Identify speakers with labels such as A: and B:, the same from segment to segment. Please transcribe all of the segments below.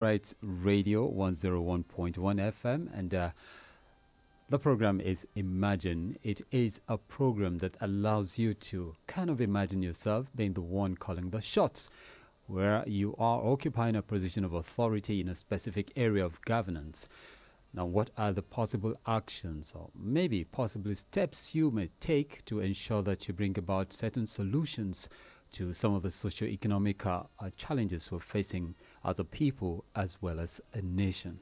A: Right, Radio 101.1 FM, and the program is Imagine. It is a program that allows you to kind of imagine yourself being the one calling the shots, where you are occupying a position of authority in a specific area of governance. Now, what are the possible actions or maybe possibly steps you may take to ensure that you bring about certain solutions to some of the socio-economic challenges we're facing as a people as well as a nation?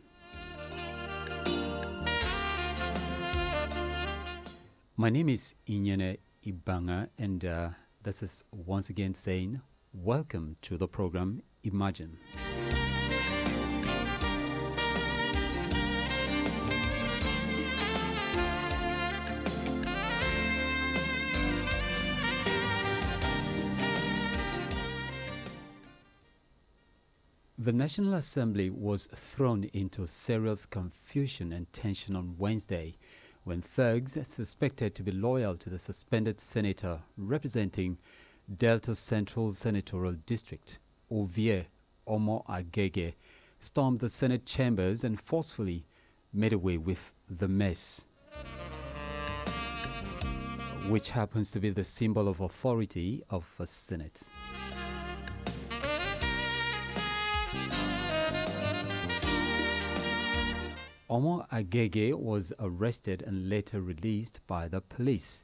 A: My name is Inyene Ibanga, and this is once again saying welcome to the program Imagine. The National Assembly was thrown into serious confusion and tension on Wednesday when thugs suspected to be loyal to the suspended senator representing Delta Central Senatorial District, Ovie Omo Agege, stormed the Senate chambers and forcefully made away with the mess, which happens to be the symbol of authority of the Senate. Omo Agege was arrested and later released by the police.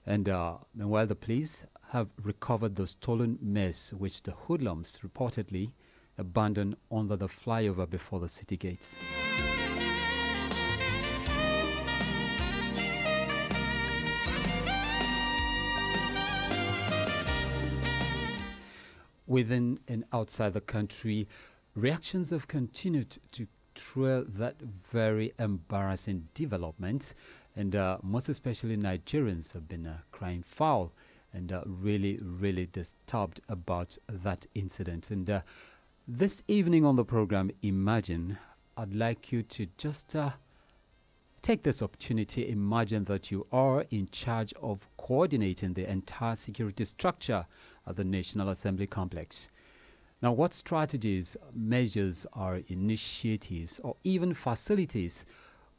A: And meanwhile, the police have recovered the stolen mess which the hoodlums reportedly abandoned under the flyover before the city gates. Within and outside the country, reactions have continued to trail that very embarrassing development, and most especially Nigerians have been crying foul and really disturbed about that incident. And this evening on the program Imagine, I'd like you to just take this opportunity. Imagine that you are in charge of coordinating the entire security structure at the National Assembly complex. Now, what strategies, measures, or initiatives, or even facilities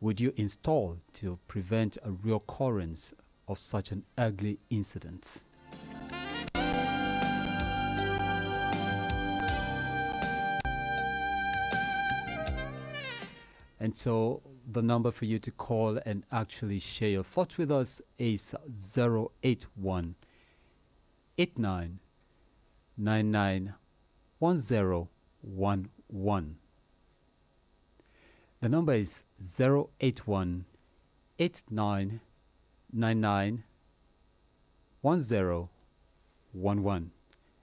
A: would you install to prevent a reoccurrence of such an ugly incident? And so the number for you to call and actually share your thoughts with us is 081 89 99 1011. The number is 081 8999 1011.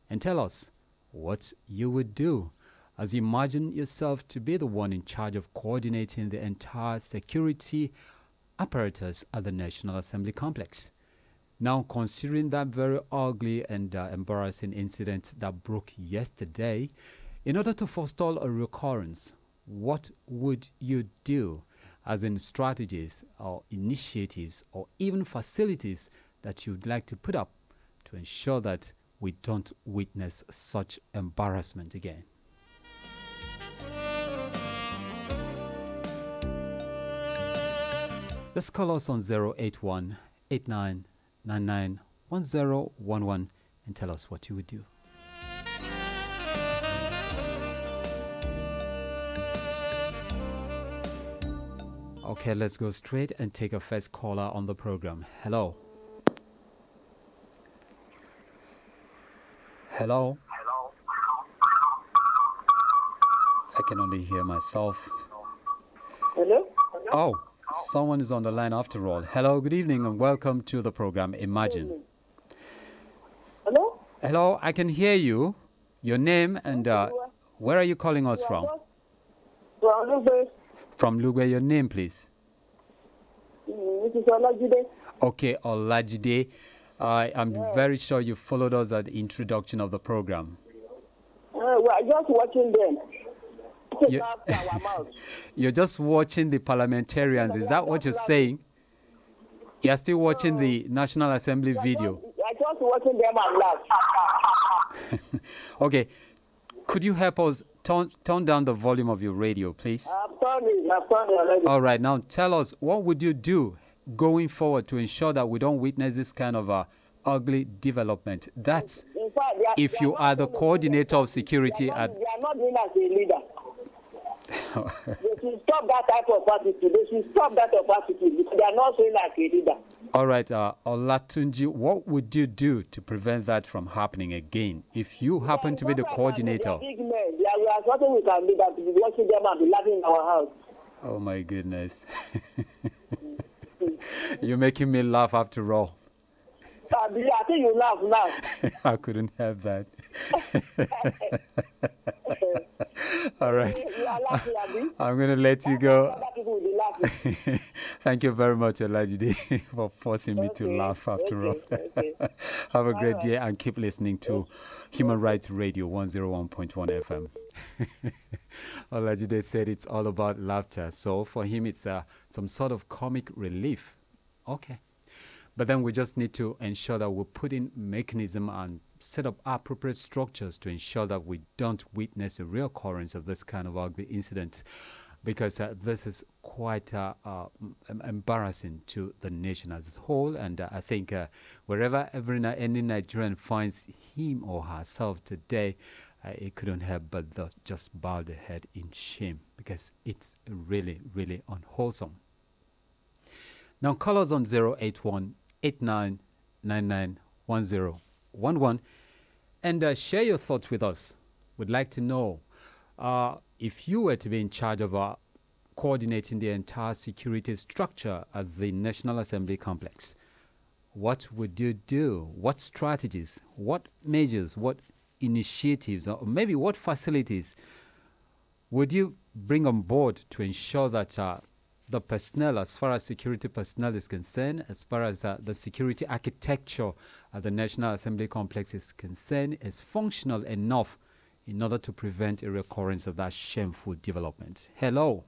A: And tell us what you would do as you imagine yourself to be the one in charge of coordinating the entire security apparatus at the National Assembly complex. Now, considering that very ugly and embarrassing incident that broke yesterday, in order to forestall a recurrence, what would you do, as in strategies or initiatives or even facilities that you'd like to put up to ensure that we don't witness such embarrassment again? Let's call us on 081 89 991011 and tell us what you would do. Okay, let's go straight and take a first caller on the program. Hello. Hello. I can only hear myself.
B: Hello?
A: Oh. Someone is on the line after all. Hello, good evening, and welcome to the program Imagine.
B: Hello?
A: Hello, I can hear you. Your name and where are you calling us from?
B: From Lugbe.
A: From Lugbe, your name, please.
B: This is Olajide.
A: Okay, Olajide. I'm very sure you followed us at the introduction of the program.
B: We're just watching them.
A: You're just watching the parliamentarians. Is that what you're saying? You're still watching the National Assembly video.
B: I just watching them and laugh.
A: Okay. Could you help us turn down the volume of your radio, please.
B: I've turned it already.
A: All right, now tell us, what would you do going forward to ensure that we don't witness this kind of ugly development? That's
B: In fact,
A: if you are the coordinator of security at...
B: They are not doing as a leader. They should stop that type of attitude. They should stop that type of attitude because they are not doing like a leader.
A: All right, Olatunji, what would you do to prevent that from happening again if you happen to be the coordinator?
B: Big men. There are nothing we can do that to be watching them and be laughing in our house.
A: Oh my goodness. You're making me laugh after all.
B: I think you laugh now.
A: I couldn't have that. All right.
B: You are laughing, Abi.
A: I'm going to let you go.
B: Other people will be laughing.
A: Thank you very much, Olajide, for forcing me to laugh after all. Have a great day and keep listening to Human Rights Radio 101.1 FM. Olajide said it's all about laughter. So for him, it's some sort of comic relief. Okay. But then we just need to ensure that we put in mechanism and set up appropriate structures to ensure that we don't witness a reoccurrence of this kind of ugly incident, because this is quite embarrassing to the nation as a whole. And I think wherever any Nigerian finds him or herself today, it couldn't help but just bow the head in shame, because it's really, really unwholesome. Now call us on 081-8999-1011 and share your thoughts with us. We'd like to know if you were to be in charge of coordinating the entire security structure at the National Assembly complex, what would you do? What strategies, what measures, what initiatives, or maybe what facilities would you bring on board to ensure that the personnel, as far as security personnel is concerned, as far as the security architecture at the National Assembly complex is concerned, is functional enough in order to prevent a recurrence of that shameful development? Hello.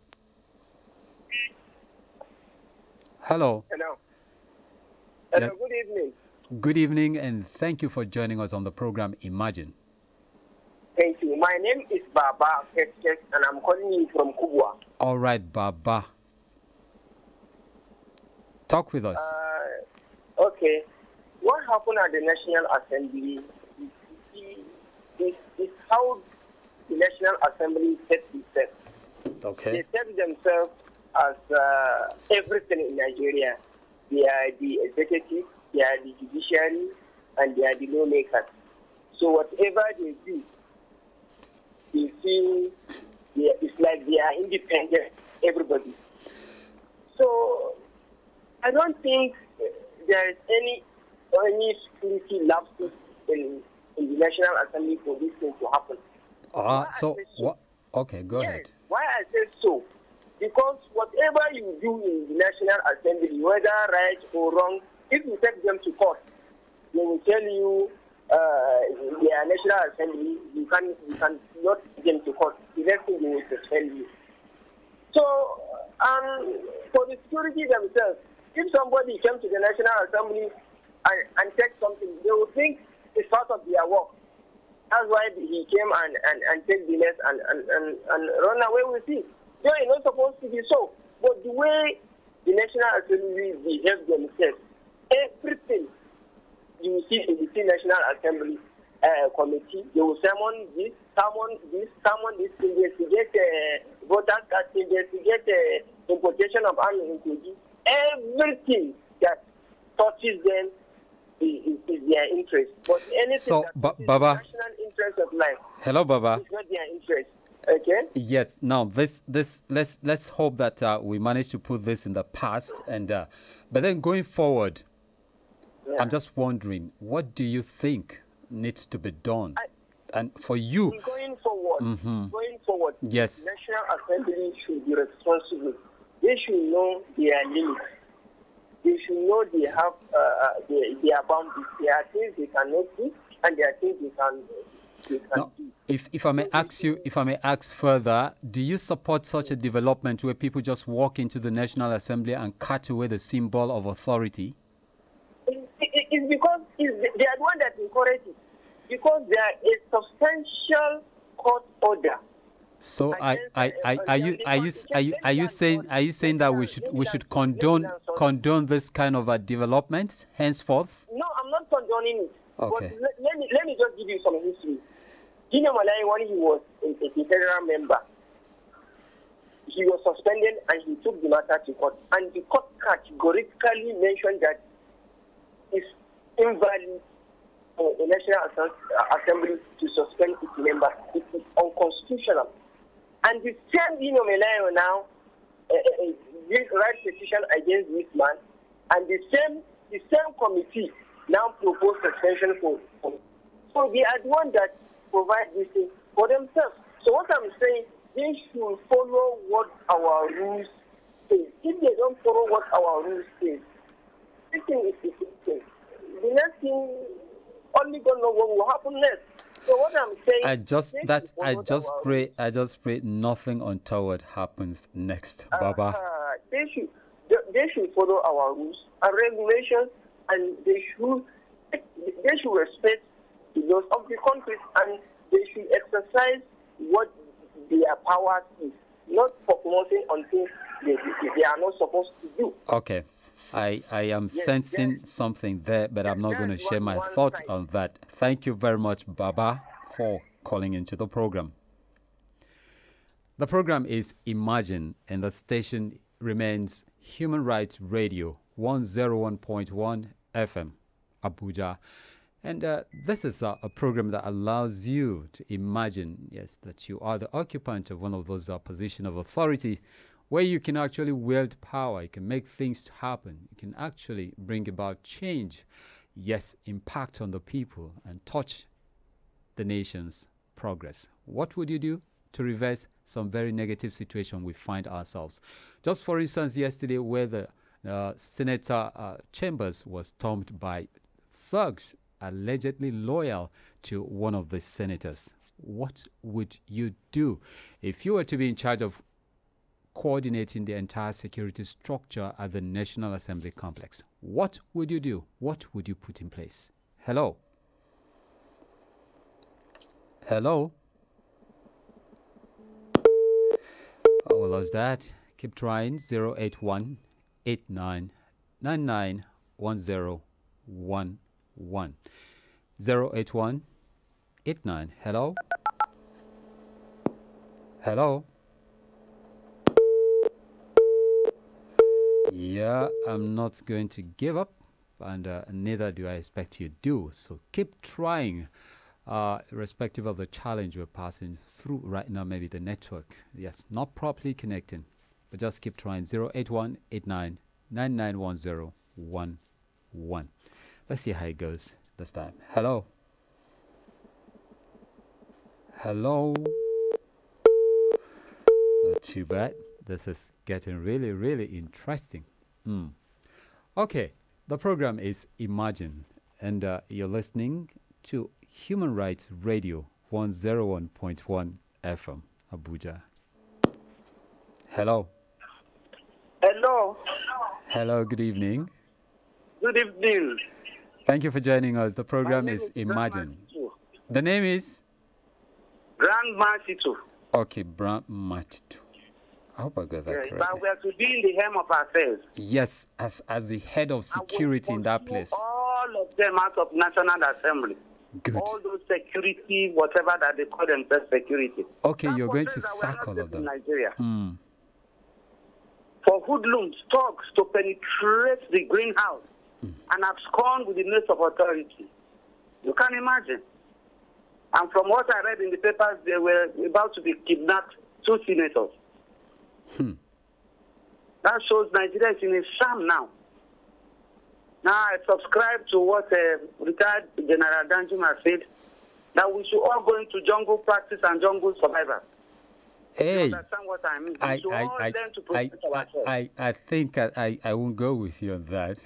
A: Hello.
B: Hello.
A: Yes.
B: Good evening.
A: Good evening, and thank you for joining us on the program Imagine.
B: Thank you. My name is Baba Ketches, and I'm calling you from Kubwa.
A: All right, Baba. Talk with us.
B: Okay. What happened at the National Assembly is how the National Assembly set itself.
A: Okay.
B: They set themselves as everything in Nigeria. They are the executive, they are the judiciary, and they are the lawmakers. So whatever they do, they feel it's like they are independent, everybody. So I don't think there is any security lapses in the National Assembly for this thing to happen.
A: What? Okay, go ahead.
B: Why I say so? Because whatever you do in the National Assembly, whether right or wrong, if you take them to court, they will tell you their National Assembly, you can not take them to court. The next thing they will tell you. So, for the security themselves, if somebody came to the National Assembly and said something, they will think it's part of their work. That's why he came and take the list and run away with it. No, it's not supposed to be so. But the way the National Assembly behave themselves, everything you see in the National Assembly committee, they will summon this, investigate voters cards, investigate importation of arms into everything that touches them is their interest. But anything that is
A: Baba,
B: national interest of life,
A: hello, Baba.
B: It's not their interest. Okay.
A: Yes. Now, let's hope that we manage to put this in the past, and but then going forward, I'm just wondering, what do you think needs to be done? And for you,
B: going forward,
A: yes,
B: National Assembly should be responsible. They should know their limits. They should know they have their boundaries. There are things they cannot do, and there are things they can
A: now,
B: do.
A: If I may ask further, do you support such a development where people just walk into the National Assembly and cut away the symbol of authority?
B: It's because they are the one that encourages it. Because there is a substantial court order
A: So are you saying that we should condone this kind of a development henceforth?
B: No, I'm not condoning it.
A: Okay.
B: But let me just give you some history. Gino Malai, when he was a federal member, he was suspended and he took the matter to court. And the court categorically mentioned that it's invalid for the National Assembly to suspend its members. It is unconstitutional. And the same Gino Malai now write petition against this man, and the same committee now propose suspension for. So they are the ones that provide this thing for themselves. So what I'm saying, they should follow what our rules say. If they don't follow what our rules say, this thing is the thing. The next thing, only God knows what will happen next. So what I'm saying, I just pray nothing untoward happens next, Baba. They should follow our rules and regulations, and they should respect the laws of the country, and they should exercise what their power is, not focusing on things they are not supposed to do.
A: Okay. I am sensing something there, but I'm not going to share my thoughts on that. Thank you very much, Baba, for calling into the program. The program is Imagine, and the station remains Human Rights Radio, 101.1 FM, Abuja. And this is a program that allows you to imagine, yes, that you are the occupant of one of those positions of authority where you can actually wield power, you can make things happen, you can actually bring about change, yes, impact on the people and touch the nation's progress. What would you do to reverse some very negative situation we find ourselves? Just for instance, yesterday where the Senator Chambers was stormed by thugs allegedly loyal to one of the senators. What would you do if you were to be in charge of coordinating the entire security structure at the National Assembly complex? What would you do? What would you put in place? Hello? Hello? Oh, we lost that. Keep trying. 081 89 99 1011. 081 89. Hello? Hello? Yeah, I'm not going to give up, and neither do I expect you to do. So keep trying, irrespective of the challenge we're passing through right now. Maybe the network, yes, not properly connecting, but just keep trying. 081 89 991011. Let's see how it goes this time. Hello? Hello? Not too bad. This is getting really, really interesting. Okay, the program is Imagine, and you're listening to Human Rights Radio, 101.1 FM, Abuja. Hello.
C: Hello.
A: Hello, good evening.
C: Good evening.
A: Thank you for joining us. The program is Imagine. The name is?
C: Grandma Situ.
A: Okay, Grandma Situ. I hope I got that correct.
C: But we are to be in the helm of affairs.
A: Yes, as the head of security in that place.
C: All of them out of National Assembly.
A: Good.
C: All those security, whatever that they call themselves security.
A: Okay, you're going to sack all of them.
C: In Nigeria. For hoodlums, thugs to penetrate the greenhouse and abscond with the names of authority. You can imagine. And from what I read in the papers, they were about to be kidnapped 2 senators. That shows Nigeria is in a sham now. Now I subscribe to what retired General Danjuma said, that we should all go into jungle practice and jungle survival.
A: Hey,
C: you understand what I mean? We should all learn to protect ourselves.
A: I think I won't go with you on that.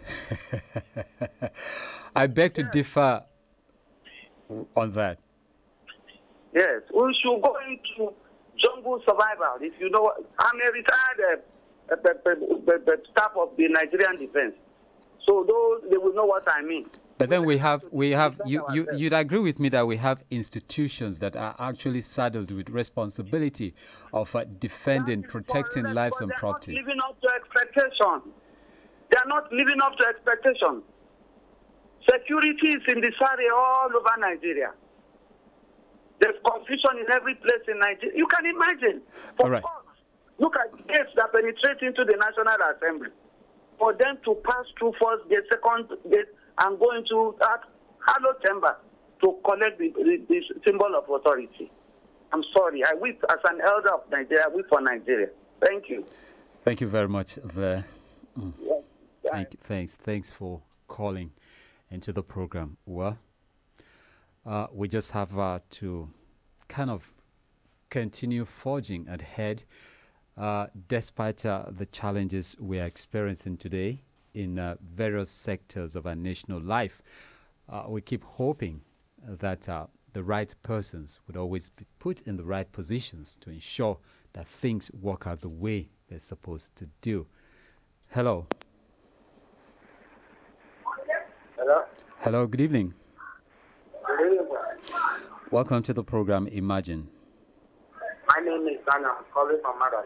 A: I beg to differ on that.
C: Yes, we should go into jungle survival. If you know, I'm a retired staff of the Nigerian defense, so those they will know what I mean.
A: But then you'd agree with me that we have institutions that are actually saddled with responsibility of defending, protecting lives and property.
C: They are not living up to expectation. They are not living up to expectation. Security is in this area all over Nigeria. There's confusion in every place in Nigeria. You can imagine.
A: All right.
C: Look at gates that penetrate into the National Assembly. For them to pass through first gate, second gate, and go into that hallowed chamber to collect the symbol of authority. I'm sorry. I weep as an elder of Nigeria. I weep for Nigeria. Thank you.
A: Thank you very much there.
C: Yes.
A: Thanks for calling into the program. Well, we just have to kind of continue forging ahead despite the challenges we are experiencing today in various sectors of our national life. We keep hoping that the right persons would always be put in the right positions to ensure that things work out the way they're supposed to do. Hello.
B: Hello?
A: Hello, good evening.
B: Good evening.
A: Welcome to the program Imagine.
B: My name is Daniel. I'm calling from Madam.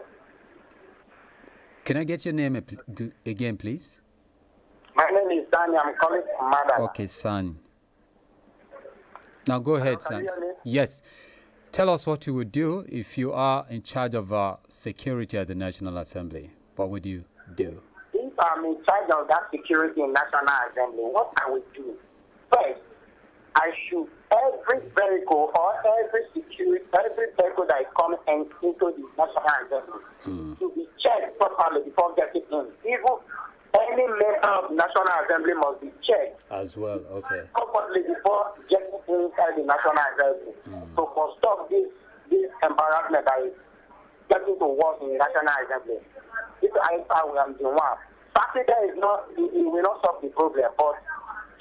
A: Can I get your name again, please?
B: My name is Daniel. I'm calling from Madam.
A: Okay, son. Now go ahead,
B: Can
A: son.
B: you hear me?
A: Yes. Tell us what you would do if you are in charge of security at the National Assembly. What would you do?
B: If I'm in charge of that security in National Assembly, what I will do? First, I should every vehicle or every vehicle that is coming into the National Assembly to be checked properly before getting in. Even any member of the National Assembly must be checked
A: As well, okay.
B: properly before getting inside the National Assembly. So for stop this embarrassment that is getting to work in the National Assembly. If I am the one, Saturday is not, it will not solve the problem, but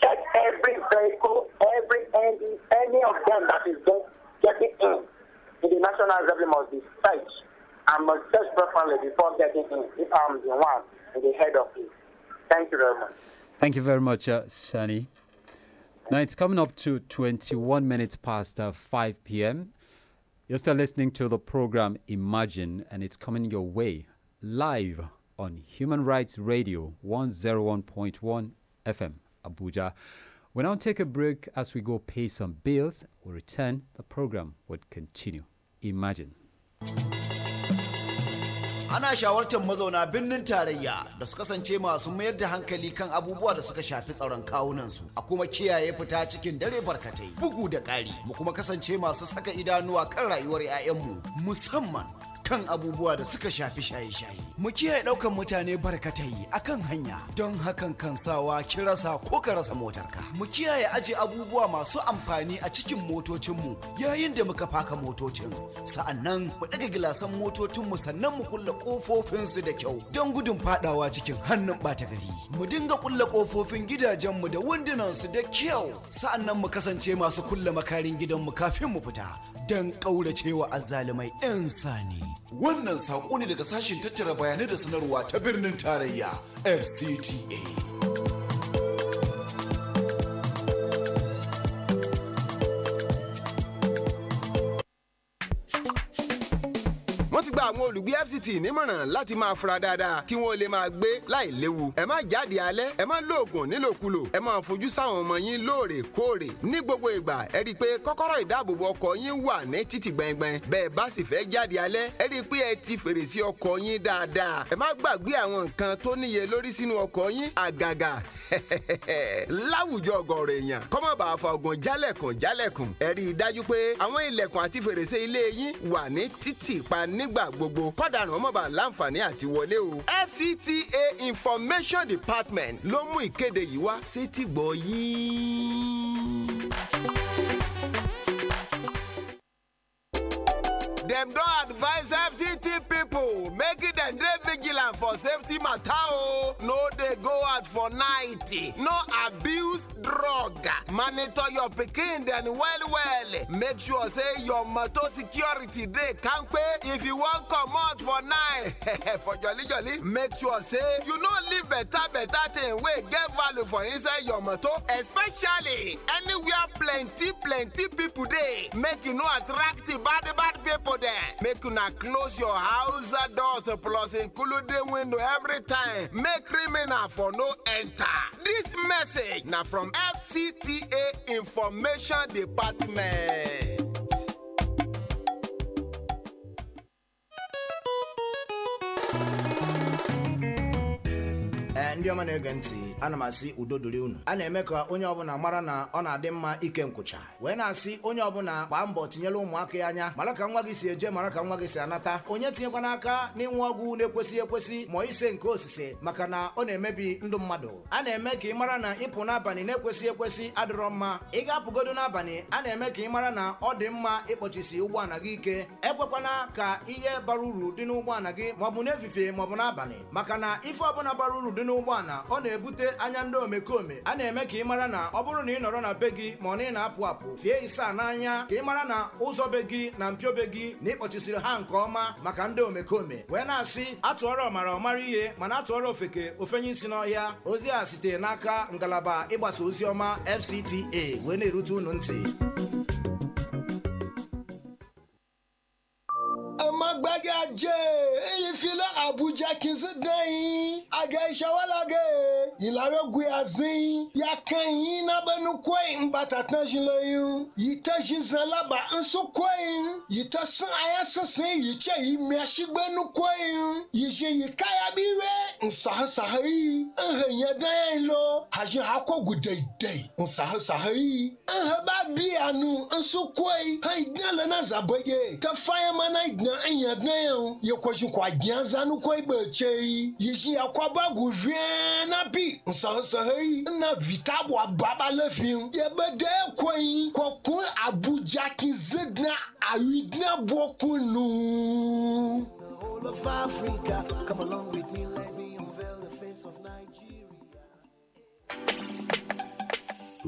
B: check every vehicle, any of them that is getting in the National Assembly must be searched and must search properly before getting in. If I'm the one in the head of it. Thank you very much.
A: Thank you very much, Sunny. Now it's coming up to 21 minutes past 5 p.m. You're still listening to the program Imagine, and it's coming your way live on Human Rights Radio 101.1 FM, Abuja. We'll now take a break as we go pay some bills. We'll return. The program would continue. Imagine.
D: Ana shawartar mazauna birnin tarayya da su kasance masu mayar da hankali kan abubuwa da suka shafi tsaron kawunansu a kuma kiyaye fita cikin dare barkatai bugu da ƙari mu kuma kasance masu saka idanuwa kan rayuwar 'ya'yanmu musamman kan abubuwa da suka shafi shaye-shaye. Mu kiyaye ɗaukan mutane barkatai akan hanya don hakan kan sawa ki rasa ko ka rasa motarka. Mu kiyaye aje abubuwa masu amfani a cikin motocinmu yayin da muka faka motocin. Sa'annan mu ɗaga gilasan motocinmu sannan mu kulle ƙofofinsu da kyau don gudun fadawa cikin hannun ɓata gari. Mu dinga kulle ƙofofin gidajenmu da wundunansu da kyau. Sa'annan mu kasance masu kulle makarin gidanmu kafin mu fita don ƙauracewa azzalumai 'yan sani. Wannan saƙo ne daga sashin tattara bayanai da sanarwa ta birnin tarayya FCTA.
E: àwọn olùgbé FCT nímọ̀ràn láti máa fura dáadáa kí wọ́n lè máa gbé láì léwu. Ẹ má jáde alẹ́, ẹ má lóògùn nílòkulò, ẹ máa fojú sáwọn ọmọ yín lóòrèkóòrè. Ní gbogbo ìgbà, ẹ rí i pé kọ́kọ́rọ́ ìdáàbòbò ọkọ̀ yín wà ní títì gbẹngbẹng. Bẹ́ẹ̀ bá sì fẹ́ jáde alẹ́, ẹ rí i pé ẹ ti fèrèsé ọkọ̀ yín dáadáa. Ẹ má gbàgbé àwọn nǹkan tó níye lórí sínú ọkọ̀ yín àgàgà. Láwùjọ ọ̀gọ̀rọ̀ èèyàn, kọ́mọ̀ bá fa ọgbọ̀n jálẹ̀kùn. Ẹ rí i dájú pé àwọn ilẹ̀kùn àti fèrèsé ilé yín wà ní títì pa nígbà gbogbo kọ́dàrán ọmọ bá láǹfààní àti wọlé o. FCTA Information Department ló mú ìkéde yìí wá sétí gbọ́ yín. Dem don advise FCT people make dem dey vigilant for for safety matter. No, they go out for night. No abuse drug. Monitor your pikin then well. Make sure say your motor security day can't pay. If you want come out for night for jolly, make sure say you no live better thing wey get value for inside your motor, especially anywhere plenty people dey. Make you no attract the bad people there. Make you not close your house doors plus include the window every time. Make criminal for no enter. This message now from FCTA Information Department.
F: ndị ọma na-ege ntị, ana m asị udo dịrị unu. A na-eme ka onye ọbụla mara na ọ na-adị mma ike nkwụcha, wee na-asị onye ọbụla gbaa mbọ tinyere ụmụaka ya anya, mara ka nwa gị si eje, mara ka nwa gị si anata. Onye tinyekwa n'aka n'ịnwe ọgwụ na-ekwesị ekwesị ma ise nke osise, maka na ọ na-emebi ndụ mmadụ. A na-eme ka ị mara na ịpụ n'abalị na-ekwesị ekwesị adịrọ mma. Ị ga-apụgodo n'abalị, a na-eme ka ị mara na ọ dị mma ịkpọchisi ụgbọala gị ike. Ekwekwana ka ihe bara uru dị n'ụgbọala gị maọbụ n'efifie maọbụ n'abalị, maka na ife ọbụla bara uru dị n'ụgbọala ọ na-ebute anya ndị omekome. A na-eme ka ị mara na ọ bụrụ na ị nọrọ na be gị ma ọ na ị na-apụ apụ, fie isaa n'anya ka ị mara na ụzọ be gị na mpio be gị na ịkpọchisiri ha nke ọma maka ndị omekome. Wee na-asị atụọrọ ọmara ihe mana atụọrọ ofeke ofenye isi n'ọhịa. Ozi a site n'aka ngalaba ịgbasa ozi ọma FCTA wee na-erute unu ntị.
G: Amagbaga Ifila Abuja Kizidai Agaisha Walage Ilaro Guazin Yakan Nabanu Quain Batatanjilayu Yitajizalaba Anso Quain Yitasan Ayasasin Yiche Miashibanu Quain Yije Yikaya Bire Nsahasahari Yadailo Haji Hako Gudai Day Nsahasahari Hababianu Anso Quain Haidala Zaboye The fireman I na anya na ye kwashi kwa gyanza no kwa ibeche yishi akwaba guvie na bi nsahai na vitabo ababa lefim ye bede kwai kokun Abuja kizidna awidna bokunu. The whole of Africa, come along with me, let me unveil the face of Nigeria.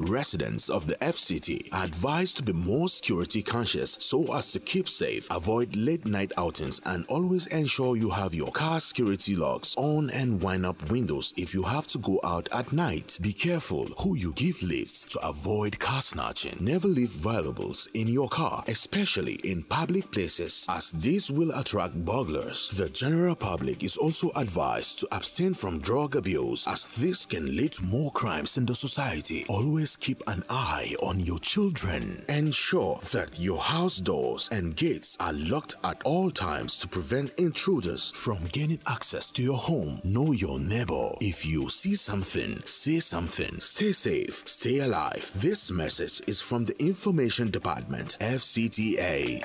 H: Residents of the FCT are advised to be more security conscious so as to keep safe, avoid late night outings, and always ensure you have your car security locks on and wind up windows if you have to go out at night. Be careful who you give lifts to avoid car snatching. Never leave valuables in your car, especially in public places, as this will attract burglars. The general public is also advised to abstain from drug abuse, as this can lead to more crimes in the society. Always keep an eye on your children. Ensure that your house doors and gates are locked at all times to prevent intruders from gaining access to your home. Know your neighbor. If you see something, say something. Stay safe, stay alive. This message is from the Information Department, FCTA.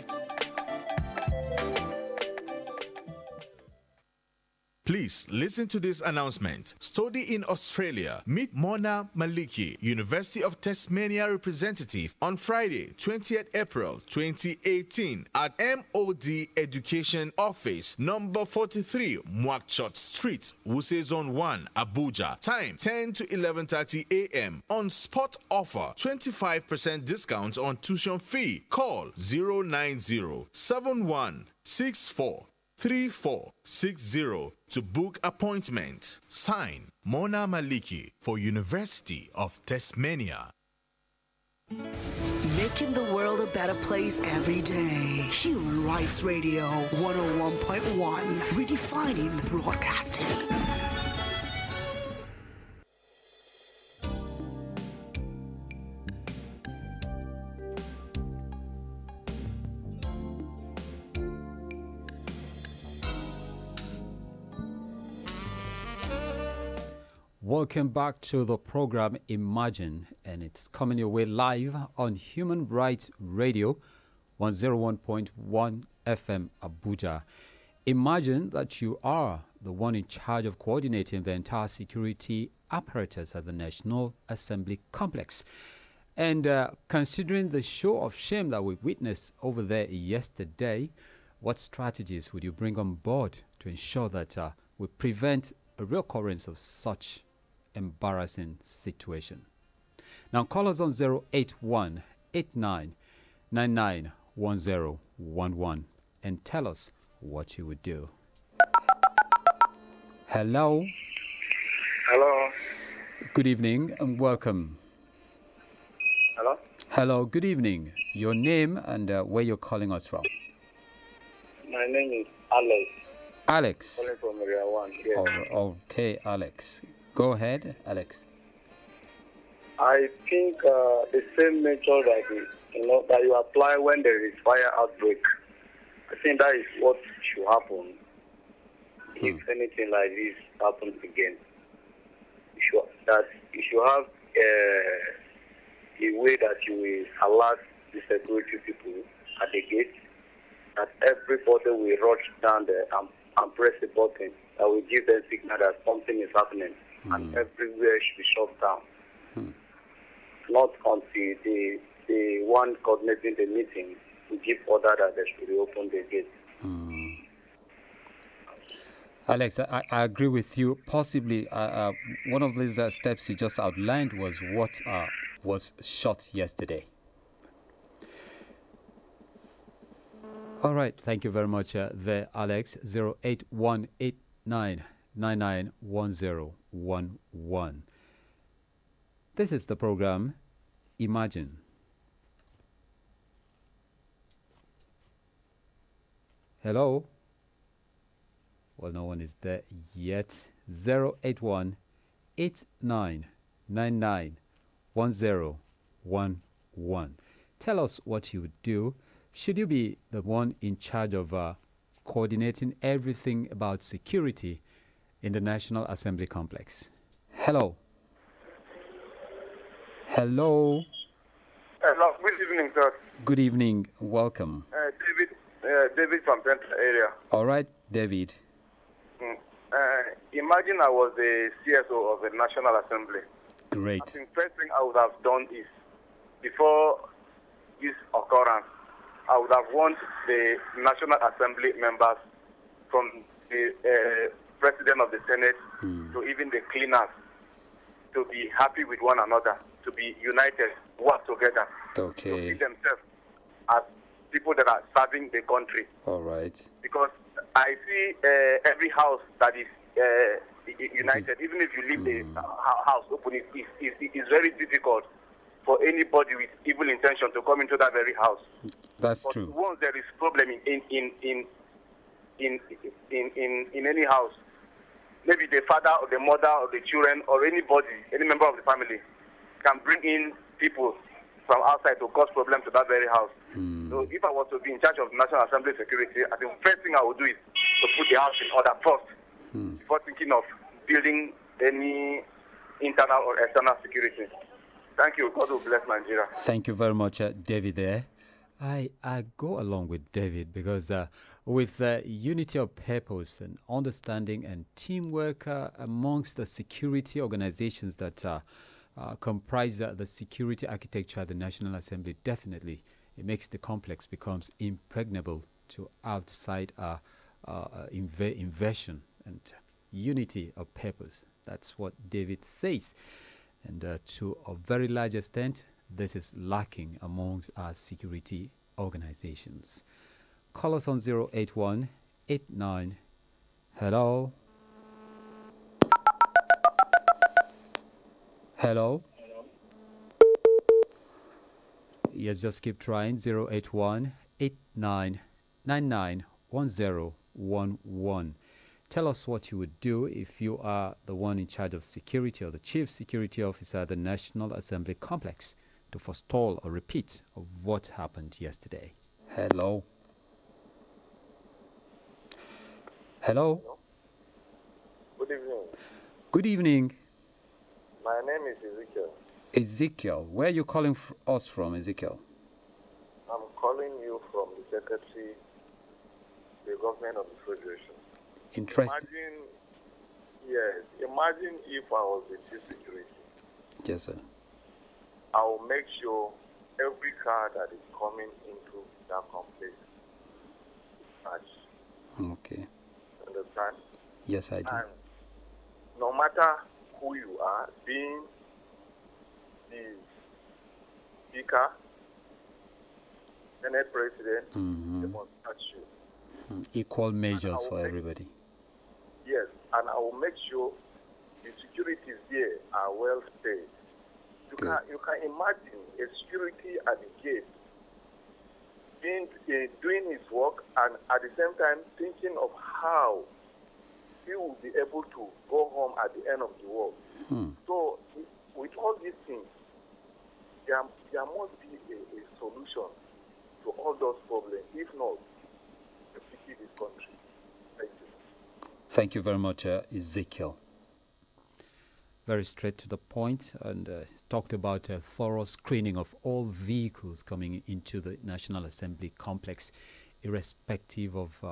I: Please listen to this announcement. Study in Australia. Meet Mona Maliki, University of Tasmania representative, on Friday, 20th April 2018 at MOD Education Office, number 43, Mwakchot Street, Wuse Zone 1, Abuja. Time 10 to 11:30 a.m. On spot offer, 25% discount on tuition fee. Call 090-7164-3460 to book appointment. Sign Mona Maliki for University of Tasmania.
J: Making the world a better place every day. Human Rights Radio 101.1, redefining broadcasting.
A: Welcome back to the program Imagine, and it's coming your way live on Human Rights Radio 101.1 FM Abuja. Imagine that you are the one in charge of coordinating the entire security apparatus at the National Assembly Complex. And considering the show of shame that we witnessed over there yesterday, what strategies would you bring on board to ensure that will prevent a reoccurrence of such embarrassing situation. Now call us on 081 89991011 and tell us what you would do. Hello.
K: Hello.
A: Good evening and welcome.
K: Hello.
A: Hello, good evening. Your name and where you're calling us from?
K: My name is Alex.
A: Alex.
K: Calling from Area 1. Yes.
A: Okay, Alex. Go ahead, Alex.
K: I think the same method that you apply when there is fire outbreak. I think that is what should happen if anything like this happens again. You should have a way that you will alert the security people at the gate, that everybody will rush down there and press the button that will give them signal that something is happening, and everywhere should be shut down. Not until the one coordinating the meeting will give order that they should reopen the gate.
A: Alex, I agree with you. Possibly one of these steps you just outlined was what was shot yesterday. All right. Thank you very much there, Alex. 08189991011. This is the program Imagine. Hello? Well, no one is there yet. 08189991011. Tell us what you would do. Should you be the one in charge of coordinating everything about security in the National Assembly complex? Hello. Hello.
K: Hello. Good evening, sir.
A: Good evening. Welcome.
K: David from Central area.
A: All right, David.
K: Imagine I was the CSO of the National Assembly.
A: Great.
K: I think first thing I would have done is, before this occurrence, I would have warned the National Assembly members, from the President of the Senate to even the cleaners, to be happy with one another, to be united, work together, to see themselves as people that are serving the country.
A: All right.
K: Because I see every house that is united, even if you leave the house open, it's very difficult for anybody with evil intention to come into that very house.
A: That's
K: but
A: true.
K: Once there is problem in any house, maybe the father or the mother or the children or anybody, any member of the family, can bring in people from outside to cause problem to that very house. So if I was to be in charge of National Assembly security, I think the first thing I would do is to put the house in order first, before thinking of building any internal or external security. Thank you. God will bless Nigeria.
A: Thank you very much, David there. I go along with David because with unity of purpose and understanding and teamwork amongst the security organizations that comprise the security architecture at the National Assembly, definitely it makes the complex becomes impregnable to outside invasion and unity of purpose. That's what David says. And to a very large extent, this is lacking amongst our security organizations. Call us on 08189. Hello. Hello. Yes, just keep trying. 08189991011. Tell us what you would do if you are the one in charge of security or the chief security officer at the National Assembly complex to forestall a repeat of what happened yesterday. Hello. Hello.
K: Good evening.
A: Good evening.
K: My name is Ezekiel.
A: Ezekiel, where are you calling us from, Ezekiel?
K: I'm calling you from the Secretary, the government of the Federation.
A: Interesting.
K: Imagine if I was the chief security.
A: Yes, sir.
K: I will make sure every car that is coming into that complex is matched.
A: Okay.
K: Understand?
A: Yes, I do.
L: And no matter who you are, being the Speaker, Senate President, they must touch you.
A: Equal measures for everybody.
L: Yes, and I will make sure the securities there are well stayed. You can imagine a security at the gate doing his work and at the same time thinking of how he will be able to go home at the end of the work. So with all these things, there must be a solution to all those problems. If not, we pity this country. Thank you.
A: Thank you very much, Ezekiel. Very straight to the point, and talked about a thorough screening of all vehicles coming into the National Assembly complex, irrespective of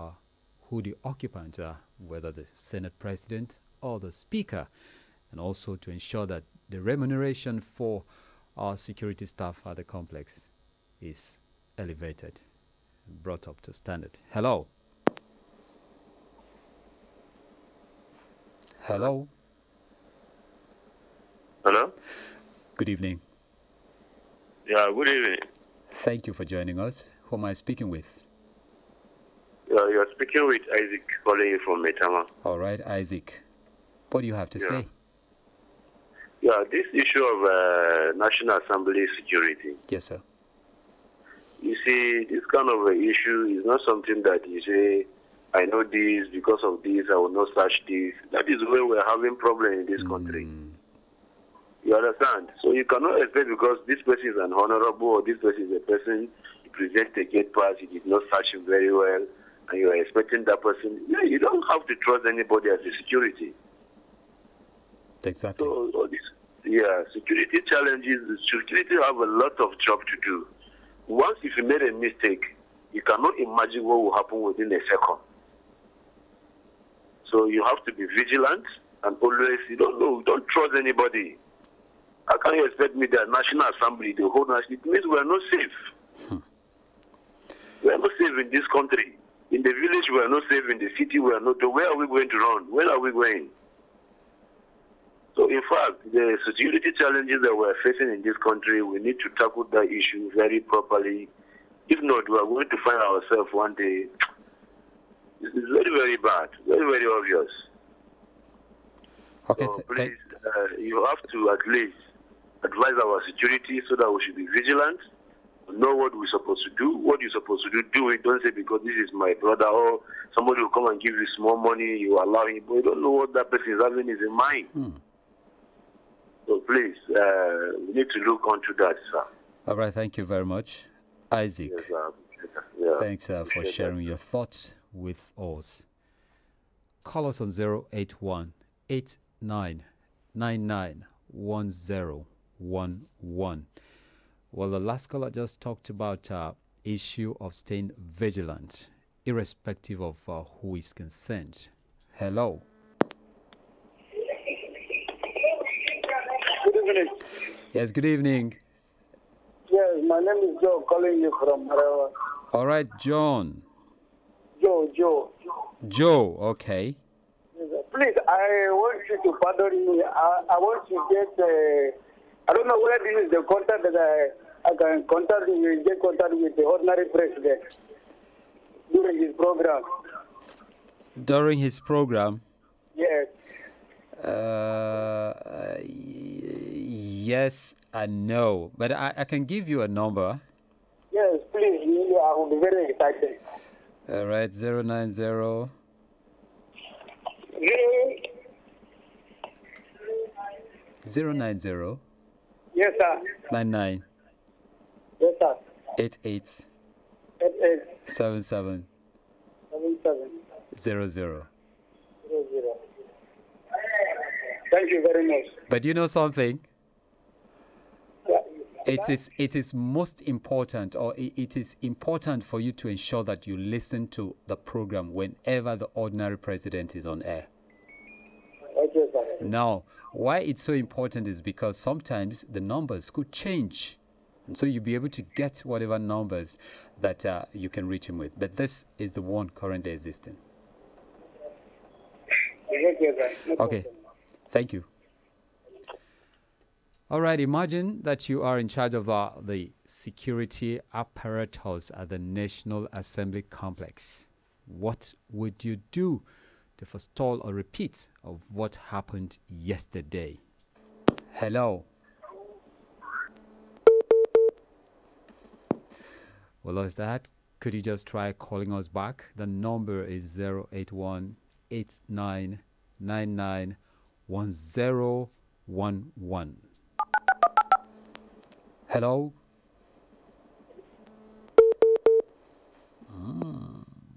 A: who the occupants are, whether the Senate President or the Speaker, and also to ensure that the remuneration for our security staff at the complex is elevated, brought up to standard. Hello. Hello.
M: Hello?
A: Good evening.
M: Yeah, good evening.
A: Thank you for joining us. Who am I speaking with?
M: You're speaking with Isaac, calling you from Metama.
A: All right, Isaac. What do you have to say?
M: Yeah, this issue of National Assembly security.
A: Yes, sir.
M: You see, this kind of issue is not something that you say, I know this, because of this, I will not search this. That is where we're having problems in this country. You understand? So you cannot expect because this person is an honorable or this person is a person you present a gate pass, you did not search him very well, and you are expecting that person. Yeah, you don't have to trust anybody as a security.
A: Exactly.
M: So all this, security challenges, security have a lot of job to do. Once if you made a mistake, you cannot imagine what will happen within a second. So you have to be vigilant and always, you don't trust anybody. How can you expect me that National Assembly, the whole nation, it means we are not safe. We are not safe in this country. In the village, we are not safe. In the city, we are not. Where are we going to run? Where are we going? So, in fact, the security challenges that we are facing in this country, we need to tackle that issue very properly. If not, we are going to find ourselves one day. This is very, very bad, very, very obvious.
A: Okay,
M: so please, you have to at least advise our security so that we should be vigilant, know what we're supposed to do. What you're supposed to do it. Don't say because this is my brother or somebody will come and give you small money, you allow him, but you don't know what that person is having in his mind. So please, we need to look onto that, sir.
A: All right, thank you very much, Isaac.
M: Yes, yeah.
A: Thanks for sharing your thoughts with us. Call us on 081 8999 1011. Well, the last caller just talked about issue of staying vigilant, irrespective of who is concerned. Hello.
N: Good evening.
A: Yes, good evening.
N: Yes, my name is Joe, calling you from Marawa.
A: All right, John.
N: Joe.
A: Joe, okay.
N: Please, I want you to pardon me. I want to get, I don't know whether this is the contact that I can contact with, get contact with the ordinary president during his program.
A: During his program?
N: Yes.
A: Yes and no, but I can give you a number.
N: Yes, please. I will be very excited.
A: All right, 090.
N: Yes.
A: 090.
N: Yes, sir.
A: 99.
N: Yes, sir.
A: 88.
N: 88.
A: 77.
N: 77.
A: 00.
N: Thank you very much.
A: But you know something? It is most important, or it is important for you to ensure that you listen to the program whenever the ordinary president is on air.
N: Okay, sir.
A: Now, why it's so important is because sometimes the numbers could change. And so you'll be able to get whatever numbers that you can reach him with. But this is the one currently existing.
N: Okay, sir. No
A: Okay.
N: problem.
A: Thank you. All right, imagine that you are in charge of the security apparatus at the National Assembly Complex. What would you do to forestall a repeat of what happened yesterday? Hello. We lost that. Could you just try calling us back? The number is 081-8999-1011. Hello?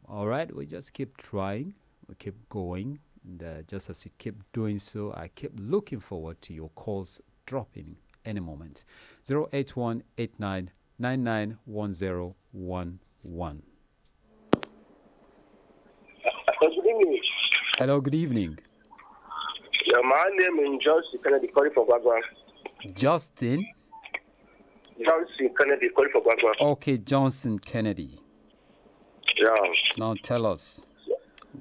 A: All right, we just keep trying. We keep going. And just as you keep doing so, I keep looking forward to your calls dropping any moment. 081-8999-1011.
O: Good evening.
A: Hello, good evening.
O: Yeah, my name is Johnson Kennedy, calling from Bagua.
A: Justin?
O: Johnson Kennedy, calling from Bagua.
A: Okay, Johnson Kennedy.
O: Yeah.
A: Now tell us,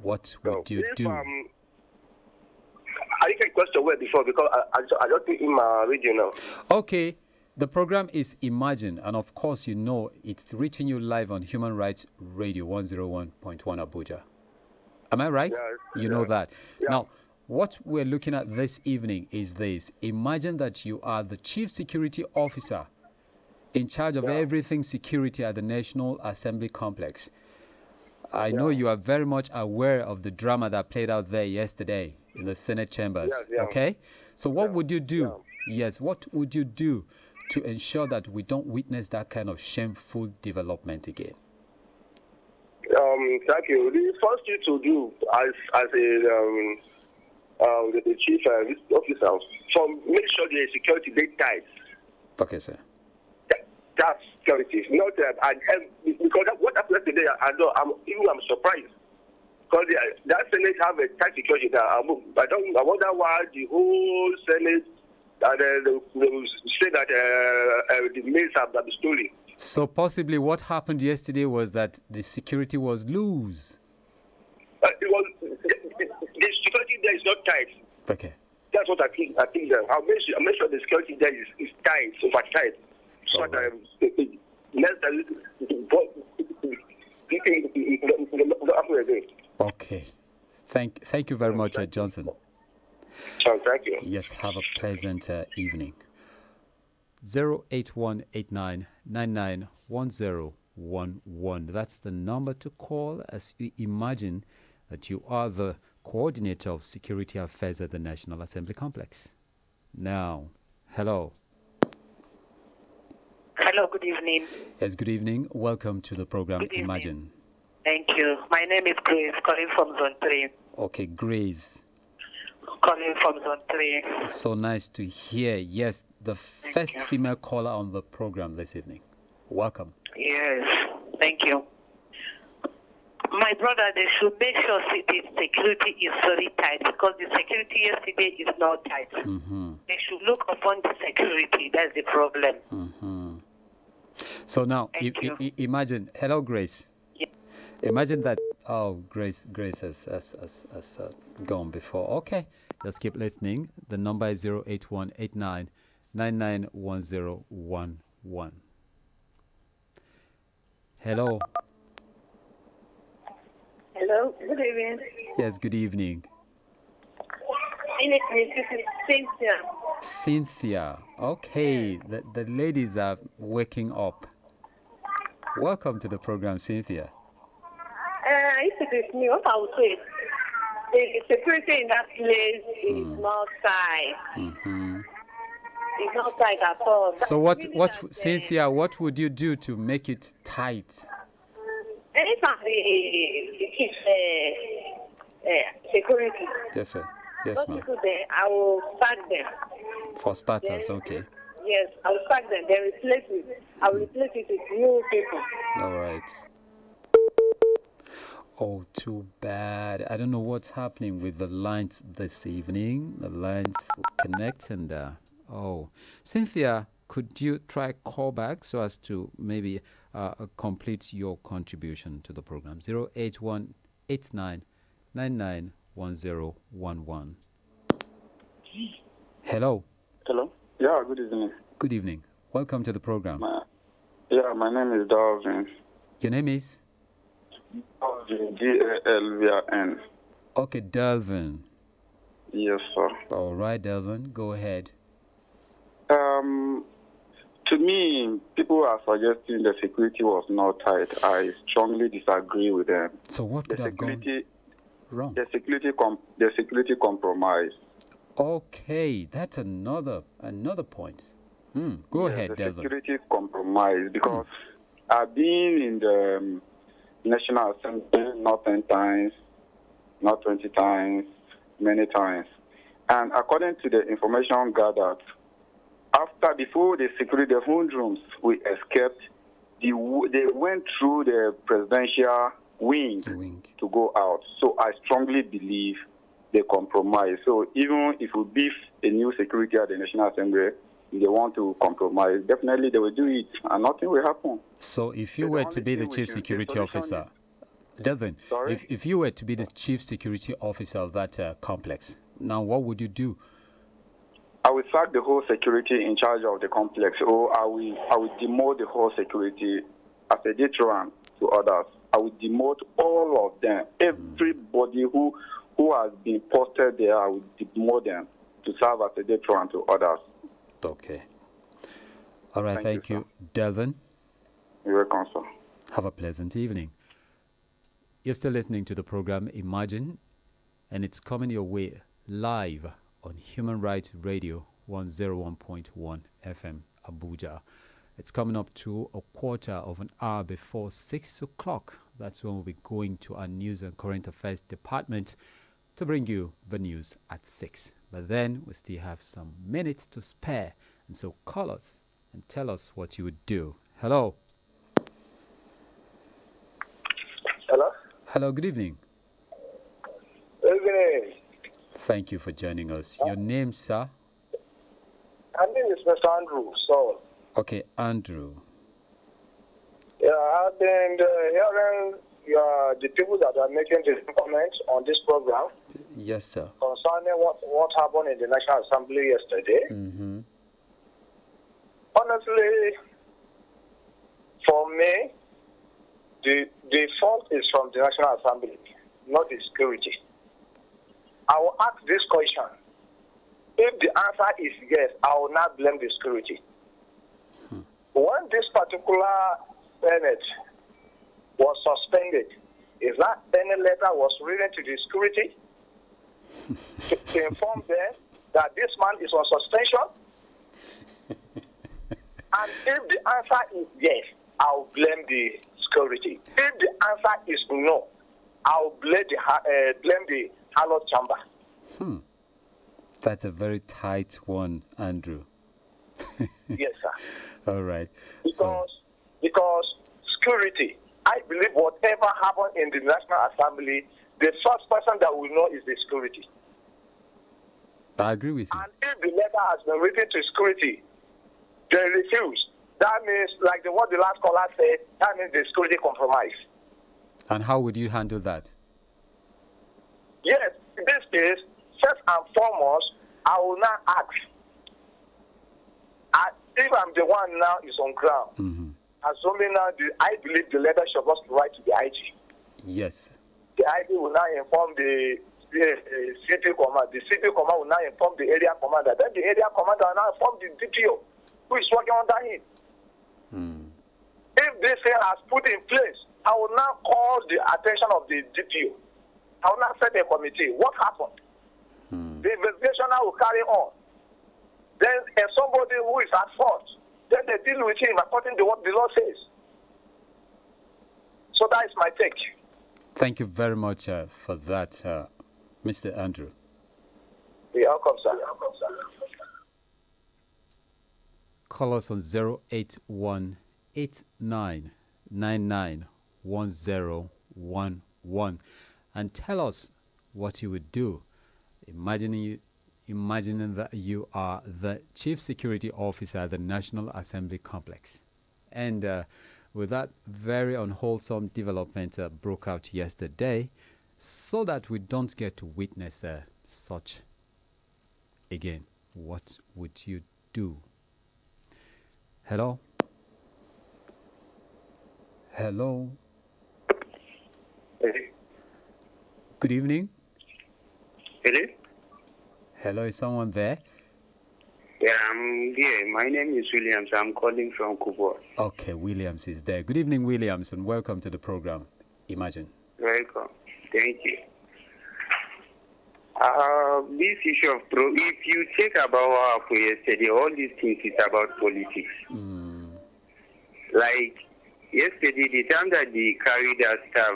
A: what would you do?
O: I didn't get a question well before because I don't think in my radio now.
A: Okay, the program is Imagine, and of course you know it's reaching you live on Human Rights Radio 101.1 Abuja. Am I right?
O: Yes,
A: you know that. Now, what we're looking at this evening is this. Imagine that you are the Chief Security Officer in charge of everything security at the National Assembly Complex. I know you are very much aware of the drama that played out there yesterday in the Senate chambers. Okay? So what would you do? Yes, what would you do to ensure that we don't witness that kind of shameful development again?
O: Thank you. The first thing to do as the chief officer, so make sure the security is tight.
A: Okay, sir.
O: That's security. Not because what happened today, I'm surprised. Because that Senate have a tight security there. I wonder why the whole Senate they say that the mails have been stolen.
A: So possibly what happened yesterday was that the security was loose.
O: The security there is not tight.
A: Okay.
O: That's what I think. I'll make sure the security there is tight, super tight. So that next time
A: okay. Thank you very much, Johnson.
O: Thank you.
A: Yes, have a pleasant evening. 08189991011. That's the number to call as you imagine that you are the coordinator of security affairs at the National Assembly Complex. Now, hello.
P: Hello, good evening.
A: Yes, good evening. Welcome to the program
P: Good evening.
A: Imagine.
P: Thank you. My name is Grace, calling from Zone 3.
A: Okay, Grace.
P: Calling from Zone 3.
A: It's so nice to hear. Yes, the first female caller on the program this evening. Welcome.
P: Yes, thank you. My brother, they should make sure the security is very tight because the security yesterday is not tight. They should look upon the security. That's the problem.
A: So now, imagine. Hello, Grace.
P: Yeah.
A: Imagine that. Oh, Grace has gone before. Okay, just keep listening. The number is 08189991011. Hello.
Q: Hello, good evening.
A: Yes, good evening.
Q: This is Cynthia.
A: Cynthia. Okay, the ladies are waking up. Welcome to the program, Cynthia.
Q: If it is me, what I would say, the security in that place is not tight. It's not tight at all.
A: So Cynthia, what would you do to make it tight?
Q: Anytime security.
A: Yes, sir. Yes, ma'am.
Q: There, I will sack them.
A: For starters, okay.
Q: Yes, I will sack them. Then replace it. I will replace it with new people.
A: All right. Oh, too bad. I don't know what's happening with the lines this evening. The lines will connect and Cynthia, could you try call back so as to maybe complete your contribution to the program? 08189991011. 1011. Hello.
R: Hello. Yeah, good evening.
A: Good evening. Welcome to the program.
R: My name is Dalvin.
A: Your name is?
R: Dalvin, D-A-L-V-I-N.
A: Okay, Delvin.
R: Yes, sir.
A: All right, Delvin, go ahead.
R: To me, people are suggesting the security was not tight. I strongly disagree with them.
A: So what could have gone wrong?
R: The security compromise.
A: Okay, that's another point. Go ahead,
R: the
A: Delvin.
R: Security compromise, because I've been in the National Assembly not 10 times, not 20 times, many times. And according to the information gathered, before the security, the rooms we escaped, they went through the presidential wing to go out. So I strongly believe they compromise. So even if we beef a new security at the National Assembly, if they want to compromise, definitely they will do it and nothing will happen.
A: So if you were to be the chief security officer, Delvin, if you were to be the chief security officer of that complex, now what would you do?
R: I will sack the whole security in charge of the complex, or I will demote the whole security as a deterrent to others. I will demote all of them. Everybody who has been posted there, I will demote them to serve as a deterrent to others.
A: Okay. All right, thank you, Delvin.
R: You're welcome, sir.
A: Have a pleasant evening. You're still listening to the program Imagine, and it's coming your way live on Human Rights Radio 101.1 FM, Abuja. It's coming up to a quarter of an hour before 6 o'clock. That's when we'll be going to our News and Current Affairs department to bring you the news at 6. But then we still have some minutes to spare. And so call us and tell us what you would do. Hello.
S: Hello.
A: Hello, good evening.
S: Good evening.
A: Thank you for joining us. Your name, sir?
S: My name is Mr. Andrew. So.
A: Okay, Andrew.
S: Yeah, I've been hearing the people that are making the comments on this program.
A: Yes, sir.
S: Concerning what happened in the National Assembly yesterday.
A: Mm-hmm.
S: Honestly, for me, the fault is from the National Assembly, not the security. I will ask this question. If the answer is yes, I will not blame the security. When this particular Senate was suspended, is that any letter was written to the security to inform them that this man is on suspension? And if the answer is yes, I'll blame the security. If the answer is no, I'll blame the Hallowed Chamber.
A: That's a very tight one, Andrew.
S: Yes, sir.
A: All right.
S: Because security, I believe whatever happened in the National Assembly, the first person that will know is the security.
A: I agree with you.
S: And if the letter has been written to security, they refuse. That means, like what the last caller said, that means the security compromise.
A: And how would you handle that?
S: Yes, in this case, first and foremost, I will not ask. If I'm the one now is on ground, assuming now I believe the letter should supposed to write to the IG.
A: Yes.
S: The IG will now inform the CP command. The CP command will now inform the area commander. Then the area commander will now inform the DPO, who is working under him. If this thing has put in place, I will now call the attention of the DPO. I will now set a committee. What happened? The investigation now will carry on. Then somebody who is at fault, then they deal with him according to what the law says. So that is my take.
A: Thank you very much for that, Mr. Andrew.
S: You're welcome, sir.
A: Call us on 081-8999-1011 and tell us what you would do. Imagining that you are the Chief Security Officer at the National Assembly Complex. And with that very unwholesome development broke out yesterday, so that we don't get to witness such again? What would you do? Hello? Hello? Good evening.
T: Hello?
A: Hello, is someone there?
T: Yeah, I'm here. My name is Williams. I'm calling from Kubo.
A: Okay, Williams is there. Good evening, Williams, and welcome to the program. Imagine.
T: Welcome. Thank you. This issue of if you check about what happened yesterday, all these things is about politics. Like yesterday, the time that they carried that stuff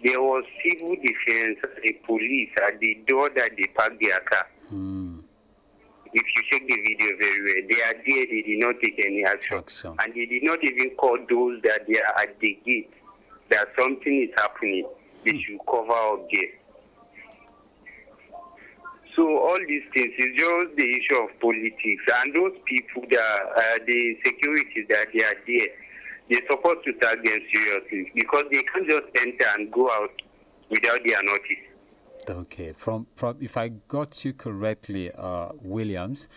T: there was civil defense, the police at the door that they parked their car. If you check the video very well, they are there, they did not take any action. And they did not even call those that they are at the gate that something is happening. They should cover up there. So all these things is just the issue of politics. And those people that the securities that they are there, they're supposed to take them seriously because they can't just enter and go out without their notice.
A: Okay, from if I got you correctly, Williams,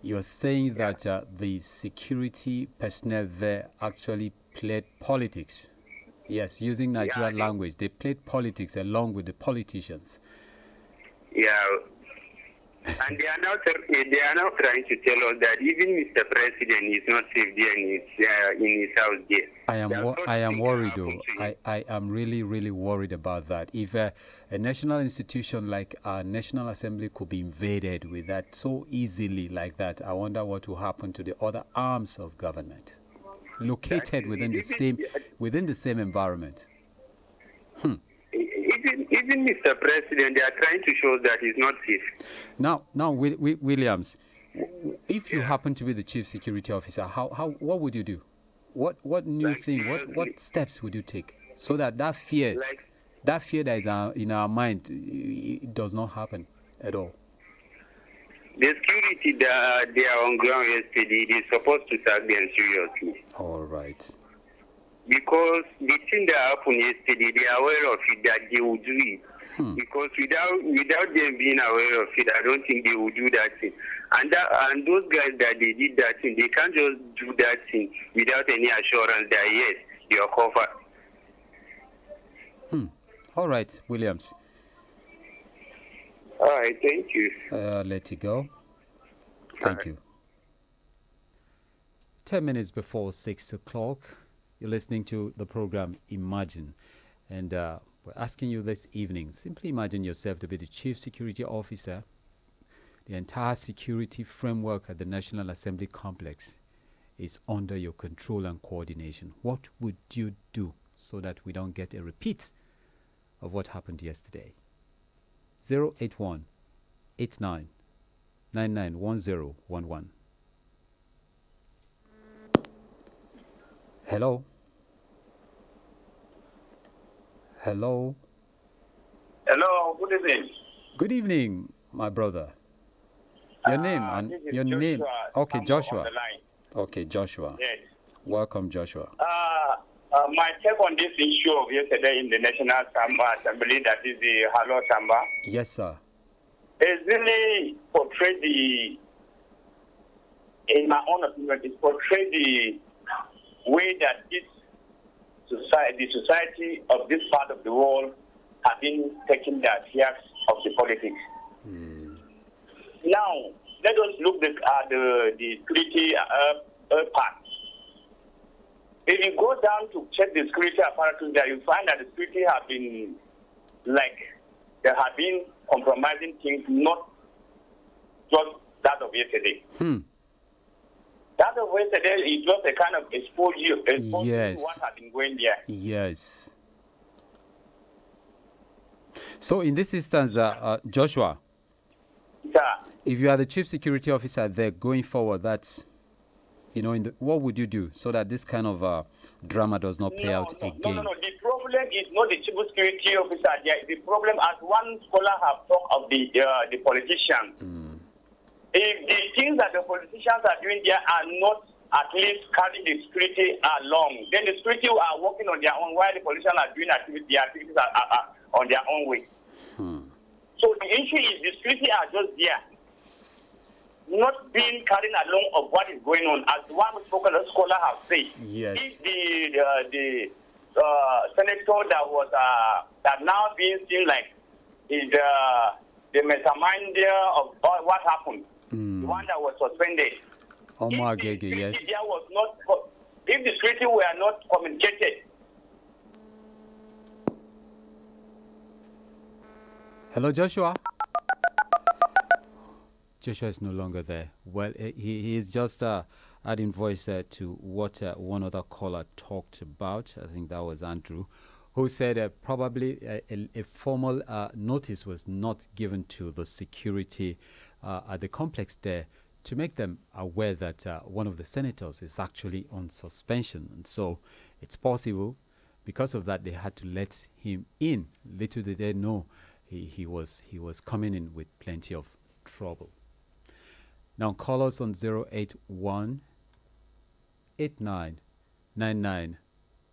A: you're saying that the security personnel there actually played politics. Yes, using Nigerian language, they played politics along with the politicians.
T: Yeah, and they are now trying to tell us that even Mr. President is not safe there in his house there.
A: I am worried though. I am really worried about that. If a national institution like our National Assembly could be invaded with that so easily like that, I wonder what will happen to the other arms of government located within the same environment.
T: Even Mr. President, they are trying to show that he's not safe.
A: Now, Williams, if you happen to be the chief security officer, what would you do? What new thing? What steps would you take so that fear that is in our mind, it does not happen at all?
T: The security that they are on ground yesterday, they're supposed to take them seriously.
A: All right.
T: Because the thing that happened yesterday, they are aware of it, that they will do it. Because without them being aware of it, I don't think they will do that thing. And those guys that they did that thing, they can't just do that thing without any assurance that, yes, you are covered.
A: All right, Williams.
T: All right, thank you.
A: I'll let you go. Thank you. 10 minutes before 6 o'clock. You're listening to the program Imagine, and we're asking you this evening, simply imagine yourself to be the chief security officer. The entire security framework at the National Assembly complex is under your control and coordination. What would you do so that we don't get a repeat of what happened yesterday? 081 89 99 1011. Hello. Hello.
U: Hello. Good evening.
A: Good evening, my brother. Your name and your name. Okay, Joshua. Okay, Joshua.
U: Yes.
A: Welcome, Joshua.
U: My take on this issue of yesterday in the National Assembly, that is the Hello Samba.
A: Yes, sir.
U: It's really portrayed in my own opinion, it portrayed the way that the society of this part of the world have been taking the affairs of the politics. Now, let us look at the security part. If you go down to check the security apparatus there, you find that the security have been, there have been compromising things, not just that of yesterday. That of yesterday is just a kind of exposure
A: yes.
U: to what has been going there.
A: Yes. So in this instance, Joshua, if you are the chief security officer there going forward, that's, what would you do so that this kind of drama does not play out again?
U: No. The problem is not the chief security officer. The problem, as one scholar have talked of the politicians. If the things that the politicians are doing there are not at least carrying the security along, then the security are working on their own while the politicians are doing the activities on their own way. So the issue is the security are just there, not being carried along of what is going on, as one scholar have said.
A: Yes.
U: If the senator that was that now being seen like is the mastermind of what happened, the one that was suspended.
A: Omar Gege, yes.
U: There was not, if the security were not communicated.
A: Hello, Joshua. Joshua is no longer there. Well, he is just adding voice to what one other caller talked about. I think that was Andrew, who said probably a formal notice was not given to the security at the complex there to make them aware that one of the senators is actually on suspension. And so it's possible because of that they had to let him in. Little did they know he was coming in with plenty of trouble. Now call us on 081 8999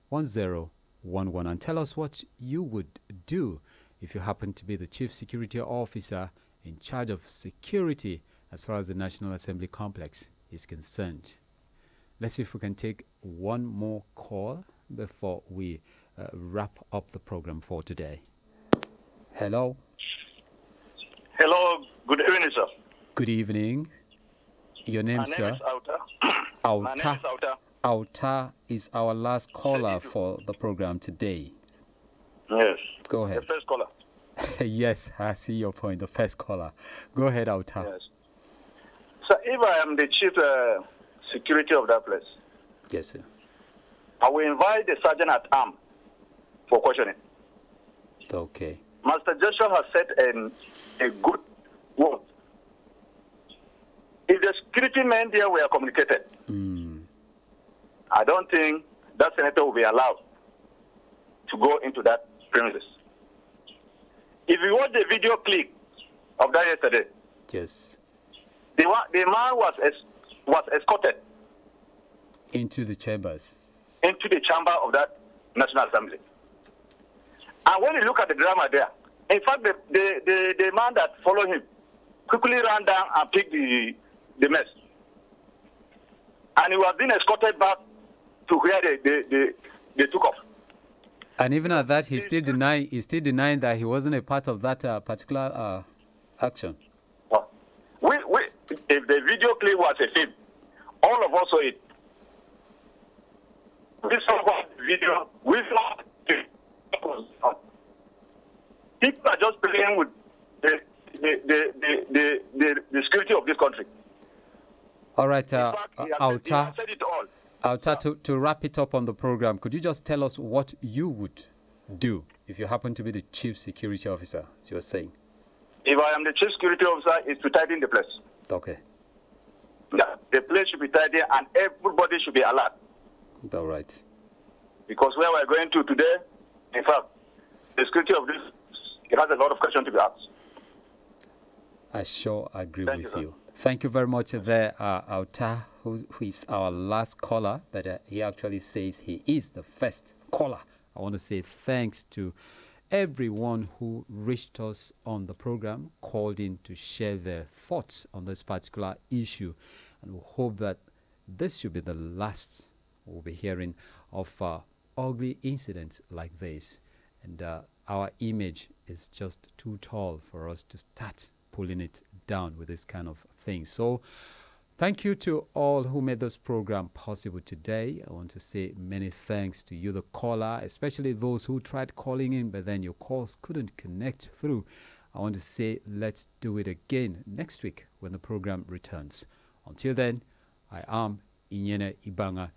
A: 1011 and tell us what you would do if you happen to be the chief security officer in charge of security as far as the National Assembly complex is concerned. Let's see if we can take one more call before we wrap up the program for today. Hello.
C: Hello, good evening, sir.
A: Good evening. Your name, sir?
C: My name is Auta. My name is Auta.
A: Auta is our last caller for the program today.
C: Yes.
A: Go ahead.
C: The first caller.
A: Yes, I see your point. The first caller. Go ahead, Auta.
C: Yes. So if I am the chief security of that place,
A: yes, sir,
C: I will invite the sergeant at arms for questioning.
A: Okay.
C: Master Joshua has said a good word. If the security men there were communicated, I don't think that senator will be allowed to go into that premises. If you watch the video clip of that yesterday,
A: yes,
C: the man was escorted
A: into the chambers,
C: into the chamber of that National Assembly. And when you look at the drama there, in fact, the man that followed him quickly ran down and picked the mess. And he was being escorted back to where they took off.
A: And even at that, he's still denying that he wasn't a part of that particular action.
C: If the video clip was a film, all of us saw it. We saw the video. We saw it. People are just playing with the security of this country.
A: All right, Auta.
C: Said it all.
A: Auta, to wrap it up on the program, could you just tell us what you would do if you happen to be the chief security officer, as you were saying?
C: If I am the chief security officer, is to tidy the place.
A: Okay.
C: Yeah, the place should be tidy and everybody should be alert.
A: All right.
C: Because where we're going to today, in fact, the security of this, it has a lot of questions to be asked.
A: I sure agree with you. Thank you very much there, Auta, who is our last caller, but he actually says he is the first caller. I want to say thanks to everyone who reached us on the program, called in to share their thoughts on this particular issue. And we hope that this should be the last we'll be hearing of ugly incidents like this. And our image is just too tall for us to start pulling it down with this kind of thing. So thank you to all who made this program possible today. I want to say many thanks to you, the caller, especially those who tried calling in, but then your calls couldn't connect through. I want to say let's do it again next week when the program returns. Until then, I am Inyene Ibanga.